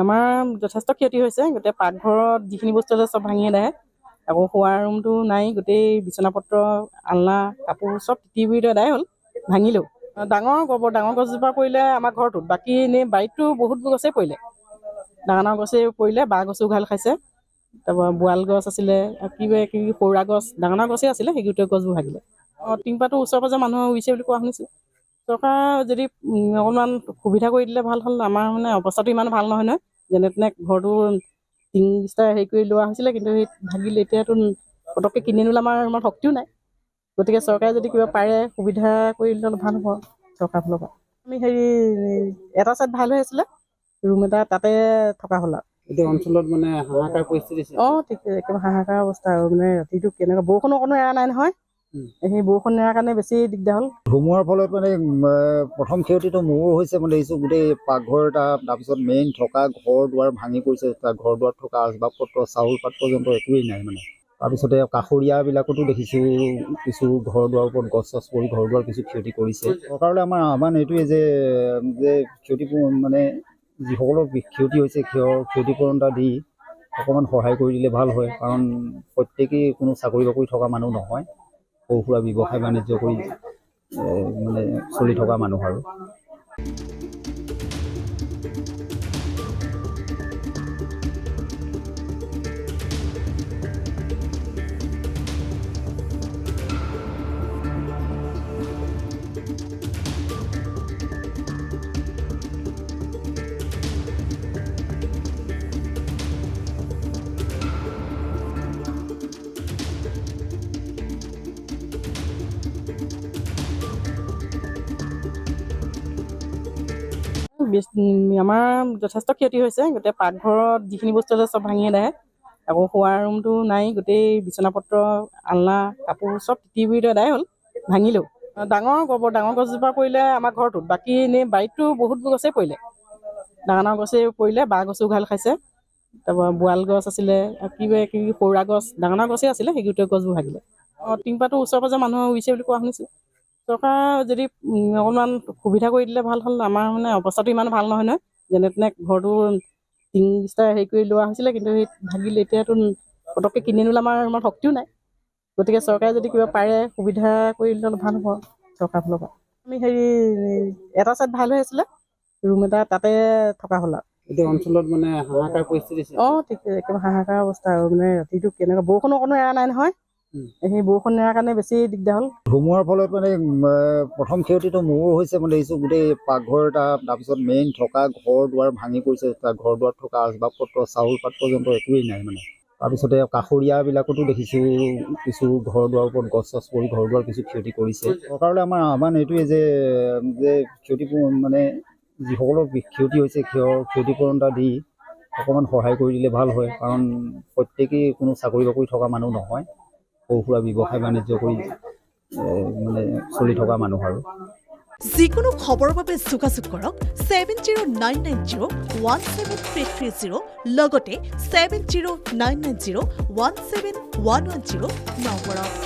আমাৰ যথেষ্ট ক্ষতি হৈছে। গোটেই পাকঘৰত যিখিনি বস্তু আছে চব ভাঙি আদায়। আকৌ শোৱাৰ ৰুমটো নাই, গোটেই বিচনাপত্ৰ, আলনা, কাপোৰ চব তিতি আদায় হ'ল, ভাঙিলেও। বৰ ডাঙৰ গছজোপা পৰিলে আমাৰ ঘৰটোত, বাকী এনেই বাৰীতটো বহুত গছেই পৰিলে। ডাঙৰ গছেই পৰিলে, বাঁহ গছো উঘাল খাইছে। তাৰপৰা বোৱাল গছ আছিলে, কিবা সৌৰা গছ, ডাঙৰ গছেই আছিলে, সেই গোটেই গছবোৰ ভাগিলে। টিংপাতো ওচৰে পাজৰে মানুহে ৰুইছে বুলি কোৱা শুনিছোঁ। চৰকাৰ যদি অকণমান সুবিধা কৰি দিলে ভাল হ'ল। আমাৰ অৱস্থাটো ইমান ভাল নহয় নহয়, যেনে তেনে ঘৰটো টিং ষ্টাৰ হেৰি কৰি লোৱা হৈছিলে, কিন্তু সেই ভাগিলে। এতিয়াতো পটককৈ কিনি আনিবলৈ আমাৰ ইমান শক্তিও নাই। গতিকে চৰকাৰে যদি কিবা পাৰে সুবিধা কৰি দিলে অলপ ভাল হ'ব চৰকাৰৰ ফালৰ পৰা। আমি এটা ছাইড ভাল হৈ আছিলে, ৰুম এটা তাতে থকা হ'ল আৰু। এতিয়া অঞ্চলত হাহাকাৰ পৰিস্থিতি। ঠিক একেবাৰে হাহাকাৰ অৱস্থা আৰু ৰাতিটো কেনেকুৱা বৰষুণো অকণো এৰা নাই নহয়। সেই বৰষুণ এৰাৰ কাৰণে বেছি দিগদাৰ হ'ল। ধুমুহাৰ ফলত প্ৰথম ক্ষতিটো মোৰ হৈছে দেখিছোঁ, গোটেই পাকঘৰ এটা, তাৰপিছত মেইন থকা ঘৰ দুৱাৰ ভাঙি পৰিছে। ঘৰ দুৱাৰত থকা আচবাবপত্ৰ, চাউল পাত পৰ্যন্ত একোৱেই নাই তাৰপিছতে কাষৰীয়াবিলাকতো দেখিছোঁ কিছু ঘৰ দুৱাৰৰ ওপৰত গছ চছ পৰি ঘৰ দুৱাৰ কিছু ক্ষতি কৰিছে। চৰকাৰলৈ আমাৰ আহ্বান এইটোৱে যে ক্ষতিপূৰণ যিসকলৰ ক্ষতি হৈছে ক্ষতিপূৰণ এটা দি অকণমান সহায় কৰি দিলে ভাল হয়। কাৰণ প্ৰত্যেকেই কোনো চাকৰি বাকৰি থকা মানুহ নহয়, সৰু সুৰা ব্যৱসায় বাণিজ্য কৰি চলি থকা মানুহ আৰু। আমাৰ যথেষ্ট ক্ষতি হৈছে। গোটেই পাকঘৰত যিখিনি বস্তু আছে চব ভাঙি আদায়। আকৌ শোৱাৰ ৰুমটো নাই, গোটেই বিচনাপত্ৰ, আলনা, কাপোৰ চব তিতি আদায় হ'ল, ভাঙিলেও। বৰ ডাঙৰ গছজোপা পৰিলে আমাৰ ঘৰটোত, বাকী এনেই বাৰীতটো বহুত গছেই পৰিলে। ডাঙৰ গছেই পৰিলে, বাঁহ গছো উঘাল খাইছে। তাৰপৰা বোৱাল গছ আছিলে, কিবা সৌৰা গছ, ডাঙৰ গছেই আছিলে, সেই গোটেই গছবোৰ ভাগিলে। টিংপাতো ওচৰে পাজৰে মানুহে ৰুইছে বুলি কোৱা শুনিছোঁ। চৰকাৰ যদি অকণমান সুবিধা কৰি দিলে ভাল হ'ল। আমাৰ অৱস্থাটো ইমান ভাল নহয় নহয়, যেনে তেনে ঘৰটো টিং ষ্টাৰ হেৰি কৰি লোৱা হৈছিলে, কিন্তু সেই ভাগিলে। এতিয়াতো পটককৈ কিনি আনিবলৈ আমাৰ ইমান শক্তিও নাই। গতিকে চৰকাৰে যদি কিবা পাৰে সুবিধা কৰি দিলে অলপ ভাল হ'ব চৰকাৰৰ ফালৰ পৰা। আমি এটা ছাইড ভাল হৈ আছিলে, ৰুম এটা তাতে থকা হ'ল আৰু। এতিয়া অঞ্চলত হাহাকাৰ পৰিস্থিতি। ঠিক একেবাৰে হাহাকাৰ অৱস্থা আৰু ৰাতিটো কেনেকুৱা বৰষুণো অকণো এৰা নাই নহয়। সেই বৰষুণ এৰাৰ কাৰণে বেছি দিগদাৰ হ'ল। ধুমুহাৰ ফলত প্ৰথম ক্ষতিটো মোৰ হৈছে দেখিছোঁ, গোটেই পাকঘৰ এটা, তাৰপিছত মেইন থকা ঘৰ দুৱাৰ ভাঙি পৰিছে। ঘৰ দুৱাৰত থকা আচবাবপত্ৰ, চাউল পাত পৰ্যন্ত একোৱেই নাই তাৰপিছতে কাষৰীয়াবিলাকতো দেখিছোঁ কিছু ঘৰ দুৱাৰৰ ওপৰত গছ চছ পৰি ঘৰ দুৱাৰ কিছু ক্ষতি কৰিছে। চৰকাৰলৈ আমাৰ আহ্বান এইটোৱে যে ক্ষতিপূৰণ যিসকলৰ ক্ষতি হৈছে ক্ষতিপূৰণ এটা দি অকণমান সহায় কৰি দিলে ভাল হয়। কাৰণ প্ৰত্যেকেই কোনো চাকৰি বাকৰি থকা মানুহ নহয়, সৰু সুৰা ব্যৱসায় বাণিজ্য কৰি চলি থকা মানুহ আৰু। যিকোনো খবৰৰ বাবে যোগাযোগ কৰক 7099017330 লগতে 7099017110 নম্বৰত।